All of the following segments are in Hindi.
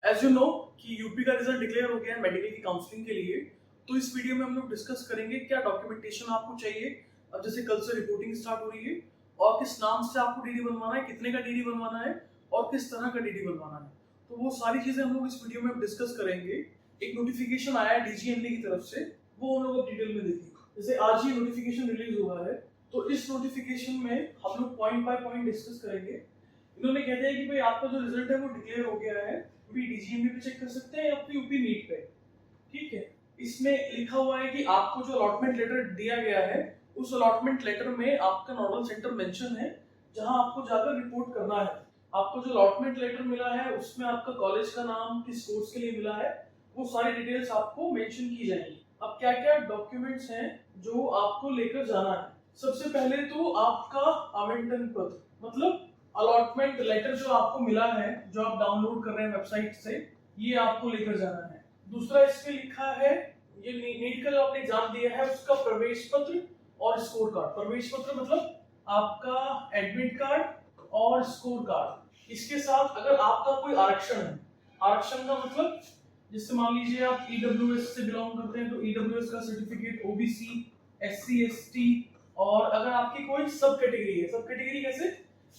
एज यू नो कि यूपी का रिजल्ट डिक्लेयर हो गया है मेडिकल की काउंसलिंग के लिए। तो इस वीडियो में हम लोग डिस्कस करेंगे क्या डॉक्यूमेंटेशन आपको चाहिए। अब जैसे कल से रिपोर्टिंग स्टार्ट हो रही है और किस नाम से आपको डीडी बनवाना है, कितने का डीडी बनवाना है और किस तरह का डीडी बनवाना है। तो वो सारी चीजें हम लोग इस वीडियो में डिस्कस करेंगे। एक नोटिफिकेशन आया है डीजीएमडी की तरफ से, वो हम लोग डिटेल में देखेंगे। जैसे आज ही नोटिफिकेशन रिलीज हुआ है तो इस नोटिफिकेशन में हम लोग पॉइंट बाय पॉइंट डिस्कस करेंगे। इन्होंने कहते हैं कि भाई आपका जो रिजल्ट है वो डिक्लेयर हो गया है, यूपी डीजीएमबी पे चेक कर सकते हैं या फिर यूपी नीट पे। ठीक है, इसमें लिखा हुआ है कि आपको जो अलॉटमेंट लेटर दिया गया है उस अलॉटमेंट लेटर में आपका नोडल सेंटर मेंशन है जहां आपको जाकर रिपोर्ट करना है। आपको जो अलॉटमेंट लेटर मिला है उसमें आपका कॉलेज का नाम, किस कोर्स के लिए मिला है, वो सारी डिटेल्स आपको मेंशन की जाएंगी। अब क्या क्या डॉक्यूमेंट्स हैं जो आपको लेकर जाना है। सबसे पहले तो आपका आवंटन पत्र, मतलब अलॉटमेंट लेटर जो आपको मिला है, जो आप डाउनलोड कर रहे हैं वेबसाइट से, ये आपको लेकर जाना है। दूसरा इसमें लिखा है ये नीट का जो आपने एग्जाम दिया है उसका प्रवेश पत्र और स्कोर कार्ड। प्रवेश पत्र मतलब आपका एडमिट कार्ड और स्कोर कार्ड। इसके साथ अगर आपका कोई आरक्षण है, आरक्षण का मतलब जिससे मान लीजिए आप ईडब्ल्यूएस से बिलोंग करते हैं तो ईडब्ल्यूएस का सर्टिफिकेट, ओबीसी, एससी, एसटी, और अगर आपकी कोई सब कैटेगरी है, सब कैटेगरी कैसे,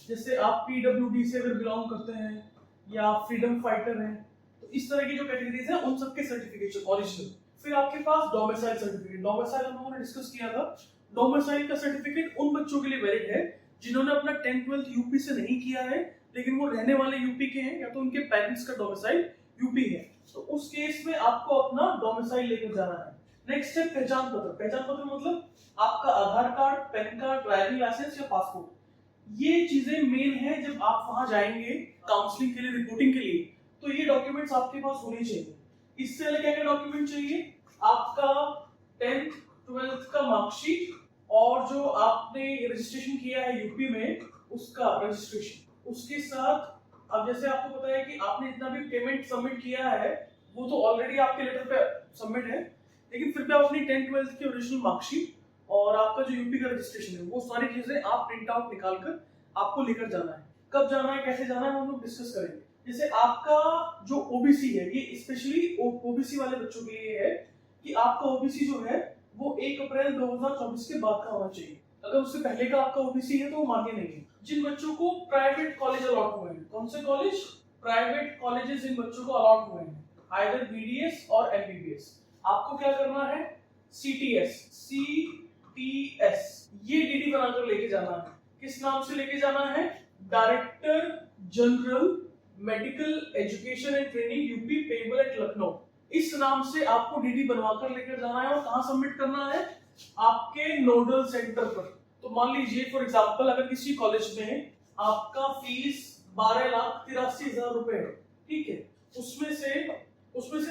जैसे आप पीडब्ल्यूडी से अगर बिलोंग करते हैं या फ्रीडम फाइटर हैं, तो इस तरह की जो कैटेगरीज हैं उन सबके सर्टिफिकेशन ओरिजिनल। फिर आपके पास डोमिसाइल सर्टिफिकेट, डोमिसाइल हम लोगों ने डिस्कस किया था। डोमिसाइल का सर्टिफिकेट उन बच्चों के लिए वैलिड है जिन्होंने अपना 10th 12th यूपी से नहीं किया है लेकिन वो रहने वाले यूपी के हैं या तो उनके पेरेंट्स का डोमिसाइल यूपी है, तो उस केस में आपको अपना डोमिसाइल लेकर जाना है। नेक्स्ट है पहचान पत्र। पहचान पत्र मतलब आपका Aadhaar card, PAN card, driving licence या पासपोर्ट। ये चीजें मेन है जब आप वहां जाएंगे काउंसलिंग के लिए, रिपोर्टिंग के लिए, तो ये डॉक्यूमेंट्स आपके पास होने चाहिए। इससे अलग क्या क्या डॉक्यूमेंट चाहिए, आपका 10th 12th का मार्कशीट और जो आपने रजिस्ट्रेशन किया है यूपी में उसका रजिस्ट्रेशन। उसके साथ अब जैसे आपको पता है कि आपने जितना भी पेमेंट सबमिट किया है वो तो ऑलरेडी आपके लेटर पे सबमिट है, लेकिन फिर भी आप अपनी 10th 12th की ओरिजिनल मार्कशीट और आपका जो यूपी का रजिस्ट्रेशन है वो सारी चीजें आप प्रिंट आउट निकाल कर आपको लेकर जाना है। कब जाना है, कैसे जाना है, हम लोग डिस्कस करेंगे। जैसे आपका जो ओबीसी है, ये स्पेशली ओबीसी वाले बच्चों के लिए है कि आपका ओबीसी जो है वो 1 अप्रैल 2024 के बाद का होना चाहिए। अगर उससे पहले का आपका ओबीसी है तो वो मान्य नहीं है। जिन बच्चों को प्राइवेट कॉलेज अलॉट हुए हैं, कौन से कॉलेज, प्राइवेट कॉलेजेस जिन बच्चों को अलॉट हुए हैं, आइदर बीडीएस और एमबीबीएस, आपको क्या करना है, सीटीएस ये डीडी बनाकर लेके जाना है। किस नाम से लेके जाना है, director general medical education and training UP payable eight Lucknow, इस नाम से आपको डीडी बनवाकर लेकर जाना है। और कहां सबमिट करना है, आपके नोडल सेंटर पर। तो मान लीजिए फॉर एग्जांपल अगर किसी कॉलेज में आपका फीस 12,83,000 रुपए है, ठीक है, उसमें से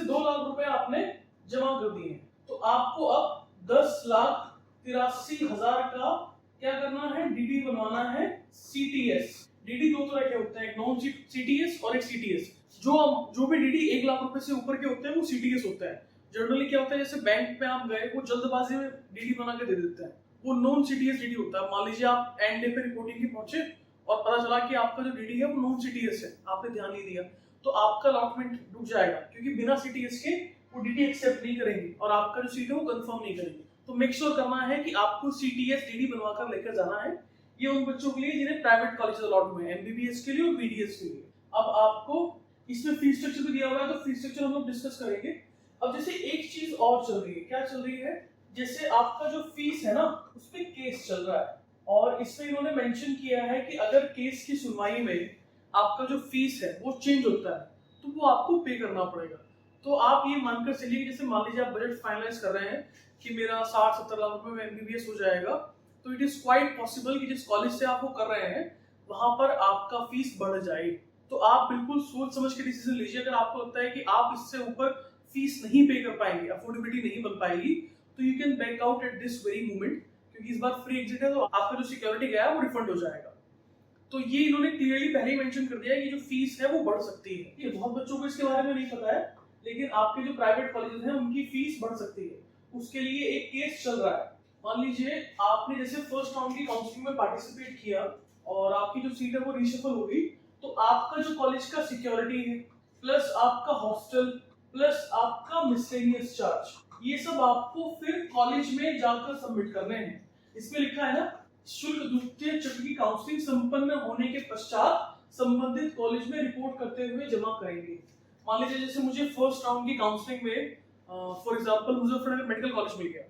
2 लाख रुपए आपने जमा कर दिए, तो आपको अब 10,83,000 का क्या करना है, डीडी बनवाना है, सीटीएस। डीडी दो तरह के होते हैं, एक नॉन सीटीएस और एक सीटीएस। जो भी डीडी 1 लाख रुपए से ऊपर के होते हैं वो सीटीएस होता है। जनरली क्या होता है, जैसे बैंक पे आप गए, वो जल्दबाजी में डीडी बना के दे देते हैं, वो नॉन सीटीएस डीडी होता है। मान लीजिए आप एंड डे पे रिपोर्टिंग के पहुंचे और पता चला कि आपका जो डीडी है वो नॉन सीटीएस है, आपने ध्यान नहीं दिया, तो आपका अलॉटमेंट रुक जाएगा क्योंकि बिना सीटीएस के वो डीडी एक्सेप्ट नहीं करेंगे और आपका जो सीट है वो कंफर्म नहीं करेंगे। तो मेक श्योर करना है कि आपको सीटीएस डीडी बनवाकर लेकर जाना है। ये उन बच्चों के लिए जिन्हें प्राइवेट कॉलेज अलॉट हुए हैं, एमबीबीएस के लिए और बीडीएस के लिए। अब आपको इसमें फीस स्ट्रक्चर भी दिया हुआ है तो फीस स्ट्रक्चर हम लोग डिस्कस करेंगे। अब जैसे एक चीज और चल रही है, क्या चल रही है, जैसे आपका जो फीस है ना उस पे केस चल रहा है और इसमें इन्होंने मेंशन किया है कि अगर केस की सुनवाई में आपका जो फीस है वो चेंज होता है तो वो आपको पे करना पड़ेगा। तो आप ये मानकर चलिए कि जैसे मान लीजिए आप बजट फाइनलाइज कर रहे हैं कि मेरा 60-70 लाख रुपए में एमबीबीएस हो जाएगा, तो इट इज क्वाइट पॉसिबल कि जिस कॉलेज से आप वो कर रहे हैं वहां पर आपका फीस बढ़ जाए। तो आप बिल्कुल सोच समझ के डिसीजन लीजिए। अगर आपको लगता है कि आप इससे ऊपर फीस नहीं पे कर पाएंगे, अफोर्डेबिलिटी नहीं बन पाएगी, तो you can back out at this very moment, क्योंकि इस बार फ्री एग्जिट है तो आपका जो सिक्योरिटी गया है वो रिफंड हो जाएगा। तो ये इन्होंने क्लियरली पहले ही मेंशन कर दिया है कि जो फीस है वो बढ़ सकती है। ये बहुत बच्चों को इसके बारे में नहीं पता है, लेकिन आपके जो प्राइवेट कॉलेजेस हैं उनकी फीस बढ़ सकती है। उसके लिए एक केस चल रहा है। मान लीजिए आपने जैसे फर्स्ट राउंड की काउंसलिंग में पार्टिसिपेट किया और आपकी जो सीट है वो रीशफल हो गई, तो आपका जो कॉलेज का सिक्योरिटी है प्लस आपका हॉस्टल प्लस आपका मिसलेनियस चार्ज, ये सब आपको फिर कॉलेज में जाकर सबमिट करने हैं। इसमें लिखा है ना, शुल्क द्वितीय चक्र की काउंसलिंग संपन्न होने के पश्चात संबंधित कॉलेज में रिपोर्ट करते हुए जमा करेंगे। मान लीजिए जैसे मुझे फर्स्ट राउंड की काउंसलिंग में for example Muzaffarnagar medical college मिल गया,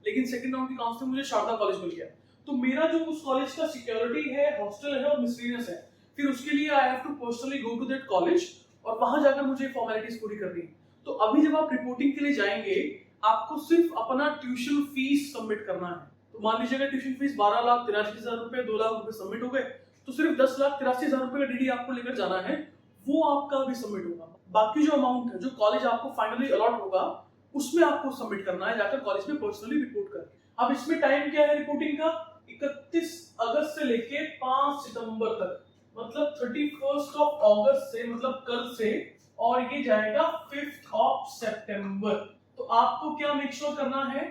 लेकिन सेकंड राउंड की काउंसलिंग मुझे शारदा कॉलेज मिल गया, तो मेरा जो उस कॉलेज का सिक्योरिटी है, हॉस्टल है और मिसलेनियस है, फिर उसके लिए I have to personally go to that college और वहां जाकर मुझे फॉर्मेलिटीज पूरी करनी है। तो अभी जब आप रिपोर्टिंग के लिए जाएंगे, आपको सिर्फ अपना ट्यूशन फीस सबमिट करना है। तो मान लीजिए अगर ट्यूशन फीस 12,83,000 रुपए, 2 लाख रुपए सबमिट हो गए, तो सिर्फ 10,83,000 रुपए का डीडी आपको लेकर जाना है, वो आपका अभी सबमिट होगा। बाकी जो अमाउंट है, जो कॉलेज आपको फाइनली अलॉट होगा, उसमें आपको सबमिट करना है जाकर कॉलेज में पर्सनली रिपोर्ट करके। अब इसमें टाइम क्या है रिपोर्टिंग का, 31 अगस्त से लेके 5 सितंबर तक, मतलब 31 ऑफ अगस्त से, मतलब कल से, और ये जाएगा 5 ऑफ सितंबर। तो आपको क्या मेक श्योर करना है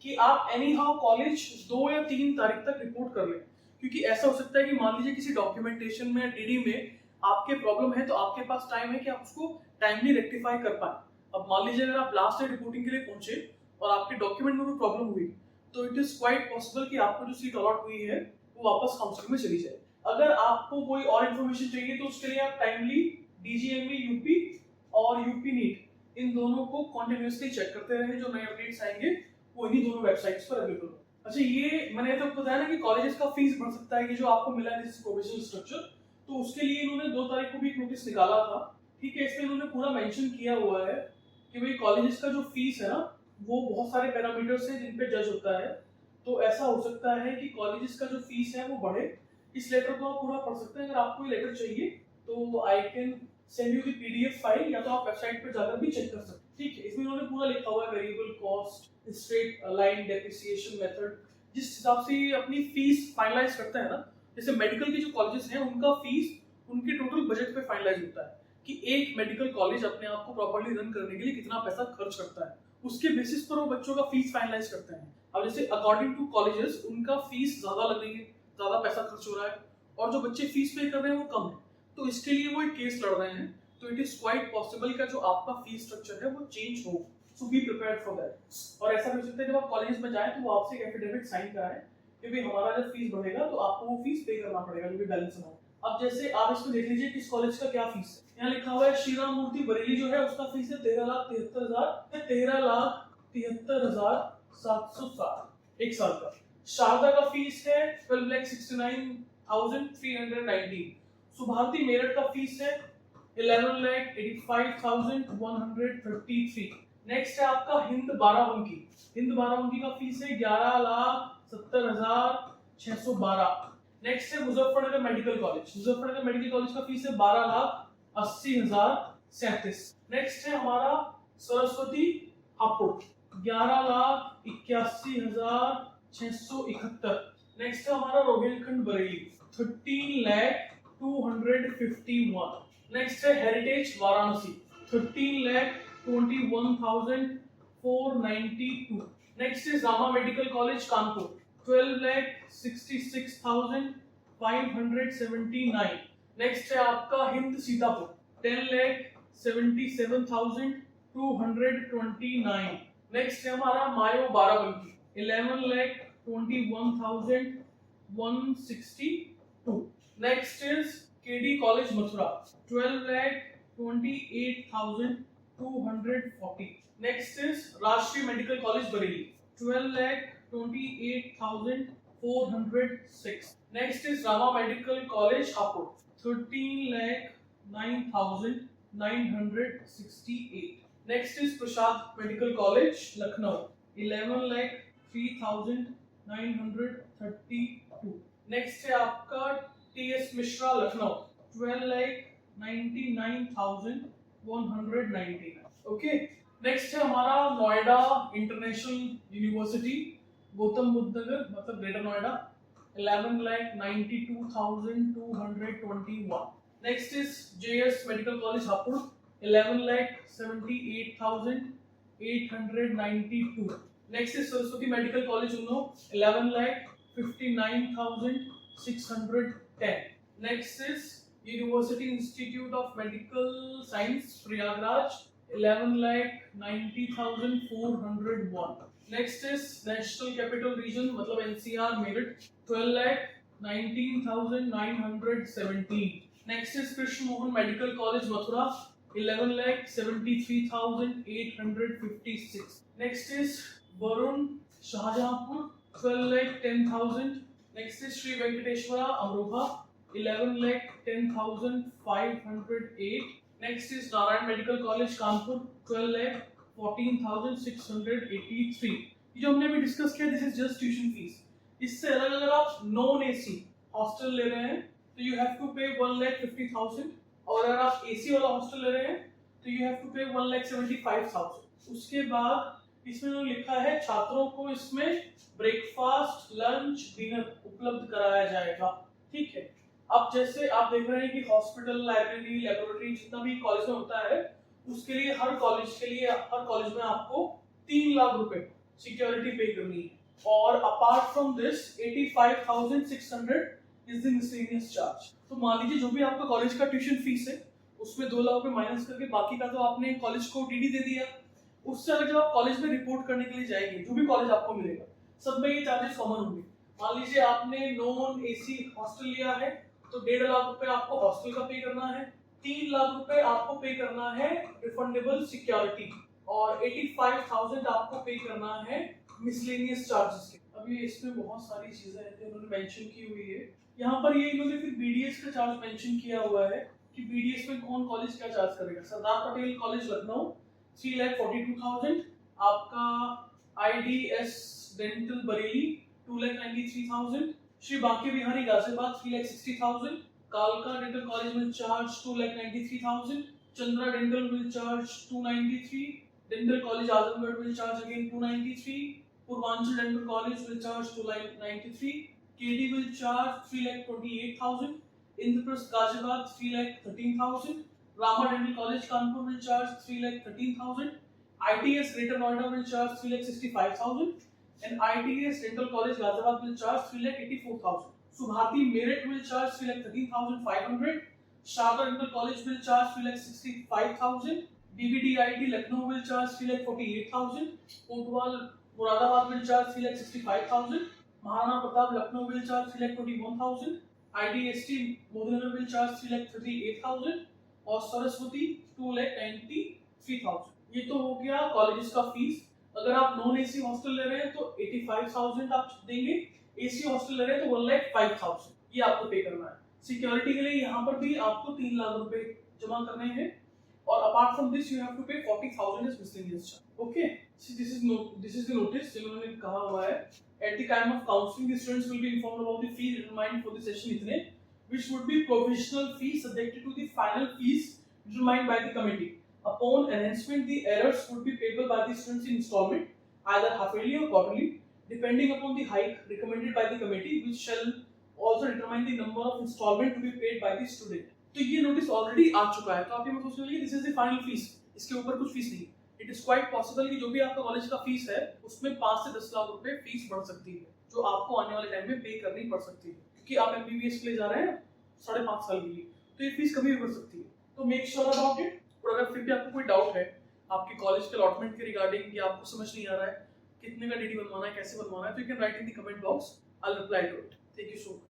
कि आप एनी हाउ कॉलेज 2 या 3 तारीख तक रिपोर्ट कर लें, क्योंकि ऐसा हो सकता है कि मान लीजिए किसी डॉक्यूमेंटेशन में, डीडी में आपके प्रॉब्लम है, तो आपके पास टाइम है कि आप उसको टाइमली रेक्टिफाई कर पाए। अब मान लीजिए अगर आप लास्ट डे रिपोर्टिंग के लिए पहुंचे और आपके डॉक्यूमेंट में कोई प्रॉब्लम हुई, तो इट इज क्वाइट पॉसिबल कि आपको जो सीट अलॉट हुई है वो वापस काउंसिलिंग में चली जाए। अगर आपको कोई और इन्फॉर्मेशन चाहिए तो उसके लिए आप टाइमली डीजीएमई यूपी और यूपी नीट इन दोनों को कंटिन्यूअसली चेक करते रहे, जो नए अपडेट्स आएंगे वो इन्हीं दोनों वेबसाइट्स पर अवेलेबल हो। अच्छा, ये मैंने तो बताया ना कि कॉलेजेस का फीस बढ़ सकता है, ये जो आपको मिला है दिस प्रोविजनल स्ट्रक्चर, तो उसके लिए इन्होंने 2 तारीख को भी एक नोटिस निकाला था। ठीक है, इसमें इन्होंने पूरा मेंशन किया हुआ है कि भाई कॉलेजेस का जो फीस है ना, वो बहुत सारे पैरामीटर्स हैं जिन पे जज होता है। तो ऐसा हो सकता है कि कॉलेजेस का जो फीस है वो बढ़े। इस लेटर को आप पूरा पढ़ सकते हैं। अगर आपको ये लेटर चाहिए तो I can send you the PDF file, या तो आप वेबसाइट पर जाकर भी चेक कर सकते हैं। ठीक है, इसमें इन्होंने पूरा लिखा हुआ है variable cost, straight line depreciation method, जिस हिसाब से ये अपनी फीस फाइनलाइज करता है ना। जैसे मेडिकल के जो कॉलेजेस हैं उनका फीस उनके टोटल बजट पे फाइनलाइज होता है कि एक मेडिकल कॉलेज अपने आप को प्रॉपर्ली रन करने के लिए कितना पैसा खर्च करता है, उसके बेसिस पर वो बच्चों का फीस फाइनलाइज करते हैं। अब जैसे अकॉर्डिंग टू कॉलेजेस उनका फीस ज्यादा लग रही है, ज्यादा पैसा खर्च हो रहा है, और जो बच्चे फीस पे कर रहे हैं वो कम है, तो इसके लिए वो एक केस लड़ रहे हैं। तो इट इज क्वाइट पॉसिबल का जो आपका फीस स्ट्रक्चर है वो चेंज हो, सो बी प्रिपेयर्ड फॉर दैट। और ऐसा भी हो सकता है जब आप कॉलेज में जाएं तो वो आपसे एक एफिडेविट साइन कराएं कि भाई हमारा जब फीस बढ़ेगा तो आपको वो फीस पे करना पड़ेगा, जो भी बैलेंस अमाउंट। अब जैसे आप इसको देख लीजिए किस कॉलेज का क्या फीस है। यहाँ लिखा हुआ है श्री राम मूर्ति बरेली जो है उसका फीस है 13,73,760 एक साल का। शारदा का फीस है 12,69,319। सुभारती मेरठ का फीस है 11,85,133। नेक्स्ट है आपका हिंद बाराबंकी। हिंद बाराबंकी का फीस है 11,70,612। नेक्स्ट है Muzaffarnagar medical college. Muzaffarnagar medical college का फीस है 12,80,037। नेक्स्ट है हमारा सरस्वती हापुड़ 11,81,671। नेक्स्ट है हमारा रोहिलखंड बरेली 13,251। नेक्स्ट है heritage Varanasi 13,21,492। Next is Rama medical college Kanpur 12,66,579। Next है आपका हिंद सीतापुर 10,77,229। नेक्स्ट है हमारा Mayo Barabanki 11,21,162। Next is KD college Mathura 12,28,240। Next is Rashtriya medical college Bareilly 12,28,406। Next is Rama medical college Hapur 13,09,968। Next is Prasad medical college Lucknow 11,03,932। Next है आपका TS Mishra Lucknow 12,99,190। Okay, next है हमारा नोएडा इंटरनेशनल यूनिवर्सिटी गौतम बुद्ध नगर, मतलब greater Noida 11,92,221। Next is JS medical college Hapur 11,78,892। Next is Saraswati medical college Unnao 11,59,610। Next is university institute of medical science Prayagraj 11,90,401. Next is national capital region मतलब NCR Meerut 12,19,917. Next is Krishna Mohan medical college Mathura 11,73,856. Next is Varun Shahjahanpur 12,10,000. Next is Shri Venkateshwara Amroha 11,10,508. Next is Narayan Medical College Kanpur 12,14,683. ये जो हमने अभी डिस्कस किया this is just tuition fees. इससे अलग अगर आप नॉन एसी हॉस्टल ले रहे हैं तो यू हैव टू पे 1,50,000 और अगर आप एसी वाला हॉस्टल ले रहे हैं तो यू हैव टू पे 1,75,000. उसके बाद इसमें जो लिखा है छात्रों को इसमें ब्रेकफास्ट लंच डिनर उपलब्ध कराया जाएगा. ठीक है. अब जैसे आप देख रहे हैं कि हॉस्पिटल लाइब्रेरी लेबोरेटरी जितना भी कॉलेज में होता है उसके लिए हर कॉलेज में आपको 3 लाख रुपए सिक्योरिटी पे करनी है. और apart from this 85,600 is the miscellaneous charge. तो मान लीजिए जो भी आपका कॉलेज का ट्यूशन फीस है उसमें 2 लाख रुपए माइनस करके बाकी का तो आपने कॉलेज को डीडी दे दिया. उससे अगर जब आप कॉलेज में रिपोर्ट करने के लिए जाएंगे जो भी कॉलेज आपको मिलेगा सब में ये चार्जेस कॉमन होंगे. मान लीजिए आपने नॉन एसी हॉस्टल लिया है तो 1.5 लाख रुपए आपको हॉस्टल का पे करना है. 3 लाख रुपए आपको पे करना है रिफंडेबल सिक्योरिटी और 85,000 आपको पे करना है मिसलेनियस चार्जेस के. अभी इसमें बहुत सारी चीजें हैं जो इन्होंने मेंशन की हुई है. यहाँ पर ये इन्होंने फिर बीडीएस का चार्ज मेंशन किया हुआ है कि बीडीएस में कौन कॉलेज क्या चार्ज करेगा. सरदार पटेल कॉलेज लखनऊ 3,42,000. आपका आईडीएस डेंटल बरेली 2,93,000. श्री बांके बिहारी गाजियाबाद 3,60,000. कालका dental college will charge 2,93,000. Chandra dental will charge 293. Dental college Azamgarh will charge again 293. Purvanchal dental college will charge 293. KD will charge 3,28,000. Indraprasth Ghaziabad 3,13,000. Rama dental college Kanpur will charge 3,13,000. ITS Greater Noida will charge 3,65,000. and ITS Dental College Ghaziabad will charge 3,84,000. Subhati Meerut will charge 3,13,500. Sharda Dental College will charge 3,65,000. BBDIT Lucknow will charge 3,48,000. Kotwal Moradabad will charge 3,65,000. Maharana Pratap Lucknow will charge 3,21,000. IDST Modinagar will charge 3,38,000 और सरस्वती 2,93,000. ये तो हो गया कॉलेजेस का फीस. अगर आप नॉन एसी हॉस्टल ले रहे हैं तो 85,000 आप देंगे. एसी हॉस्टल ले रहे हैं तो 1,05,000 ये आपको पे करना है. सिक्योरिटी के लिए यहाँ पर भी आपको 3 लाख रुपए जमा करने हैं और apart from this you have to pay 40,000 is miscellaneous charge. Okay. This is the notice जिन्होंने कहा हुआ है at the time of counseling the students will be informed about the fee determined for the session itne which would be provisional fee subjected to the final fees determined by the committee. Upon enhancement, the errors would be payable by the students in installment, either half-yearly or quarterly, depending upon the hike recommended by the committee, which shall also determine the number of installment to be paid by the student. तो ये नोटिस ऑलरेडी आ चुका है तो आप ये मत सोचिए this is the final fees. इसके ऊपर कुछ फीस नहीं. इट इज क्वाइट पॉसिबल कि जो भी आपका कॉलेज का फीस है उसमें 5 से 10 लाख रुपए फीस बढ़ सकती है जो आपको आने वाले टाइम में पे करनी पड़ सकती है क्योंकि आप एमबीबीएस के लिए जा रहे हैं 5.5 साल के लिए तो ये फीस कभी भी बढ़ सकती है. तो मेक श्योर अबाउट इट. और अगर फिर भी आपको कोई डाउट है आपके कॉलेज के अलॉटमेंट के रिगार्डिंग या आपको समझ नहीं आ रहा है कितने का डीडी बनवाना है कैसे बनवाना है तो you can write in the comment box. I will reply to it. Thank you so much.